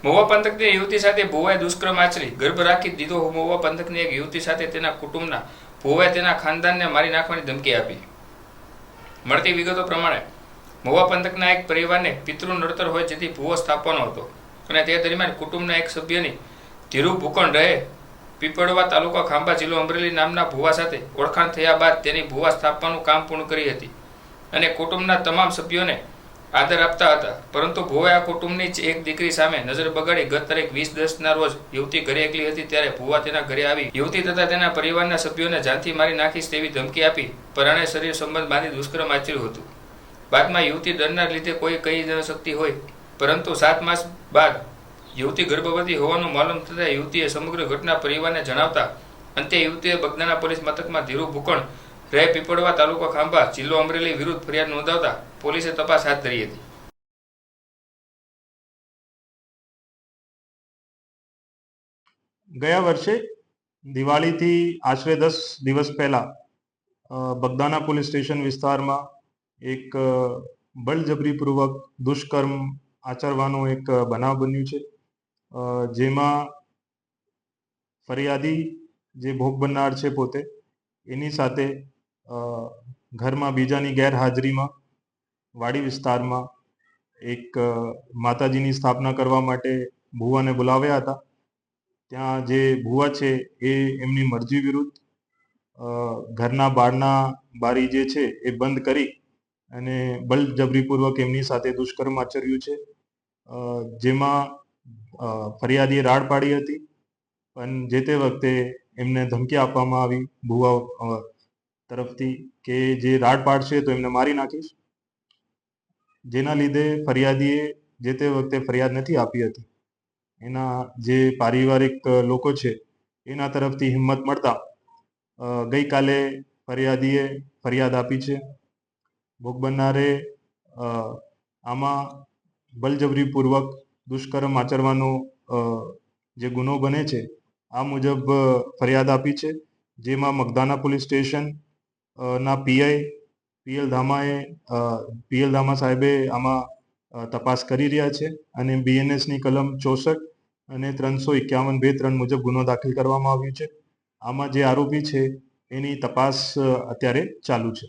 મહુવા પંથકની યુવતી સાથે ભુવાએ દુષ્કર્મ આચરી ગર્ભ રાખી દીધો. મહુવા પંથકની એક યુવતી સાથે તેના કુટુંબના ભુવાએ તેના ખાનદાનને મારી નાખવાની ધમકી આપી. મળતી વિગતો પ્રમાણે મહુવા પંથકના એક પરિવારને પિતૃ નડતર હોય જેથી ભુવો સ્થાપવાનો હતો અને તે દરમિયાન કુટુંબના એક સભ્યની ધીરુ ભૂકણ રહે પીપળવા તાલુકા ખાંભા જિલ્લો અમરેલી નામના ભુવા સાથે ઓળખાણ થયા બાદ તેની ભુવા સ્થાપવાનું કામ પૂર્ણ કરી હતી અને કુટુંબના તમામ સભ્યોને આદર આપતા હતા. પરંતુ ભુવાએ આ કુટુંબની જ એક દીકરી સામે નજર બગાડી ગત તારીખ 20/10ના રોજ યુવતી ઘરે એકલી હતી ત્યારે ભુવા તેના ઘરે આવી યુવતી તથા તેના પરિવારના સભ્યોને જાનથી મારી નાખીશ તેવી ધમકી આપી પરાણે શરીર સંબંધ બાંધી દુષ્કર્મ આચર્યું હતું. બાદમાં યુવતી ડરના લીધે કોઈ કહી ન શકતી હોય, પરંતુ 7 માસ બાદ યુવતી ગર્ભવતી હોવાનું માલુમ થતાં યુવતીએ સમગ્ર ઘટના પરિવારને જણાવતા અંતે યુવતીએ બગદાણા પોલીસ મથકમાં ધીરુ ભૂકણ રહે પીપળવા તાલુકા ખાંભા જિલ્લો અમરેલી વિરુદ્ધ ફરિયાદ નોંધાવતા પોલીસે તપાસ હાથ ધરી હતી. ગયા વર્ષે દિવાળીથી આશરે 10 દિવસ પહેલા બગદાણા પોલીસ સ્ટેશન વિસ્તારમાં એક બળજબરીપૂર્વક દુષ્કર્મ આચરવાનો એક બનાવ બન્યું છે, જેમાં ફરિયાદી જે ભોગ બનનાર છે પોતે એની સાથે ઘરમાં બીજાની ગેરહાજરીમાં વાડી વિસ્તારમાં એક માતાજીની સ્થાપના કરવા માટે ભુવાને બોલાવ્યા હતા. ત્યાં જે ભુવા છે એ એમની મરજી વિરુદ્ધ ઘરના બારી જે છે એ બંધ કરી અને બળજબરીપૂર્વક એમની સાથે દુષ્કર્મ આચર્યું છે, જેમાં ફરિયાદીએ રાડ પાડી હતી અને જે તે વખતે એમને ધમકી આપવામાં આવી ભુવા તરફથી કે જે રાડ પાડશે તો એમને મારી નાખીશ, જેના લીધે ફરિયાદીએ જે તે વખતે ફરિયાદ નથી આપી હતી. એના જે પારિવારિક લોકો છે એના તરફથી હિંમત મળતા ગઈકાલે ફરિયાદીએ ફરિયાદ આપી છે. ભોગ બનનારે આમાં બળજબરીપૂર્વક દુષ્કર્મ આચરવાનો જે ગુનો બને છે આ મુજબ ફરિયાદ આપી છે, જેમાં મગદાના પોલીસ સ્ટેશન ના પીએલ ધામા સાહેબે આમાં તપાસ કરી રહ્યા છે અને BNSની કલમ 64 અને 351(2)(3) મુજબ ગુનો દાખલ કરવામાં આવ્યો છે. આમાં જે આરોપી છે એની તપાસ અત્યારે ચાલુ છે.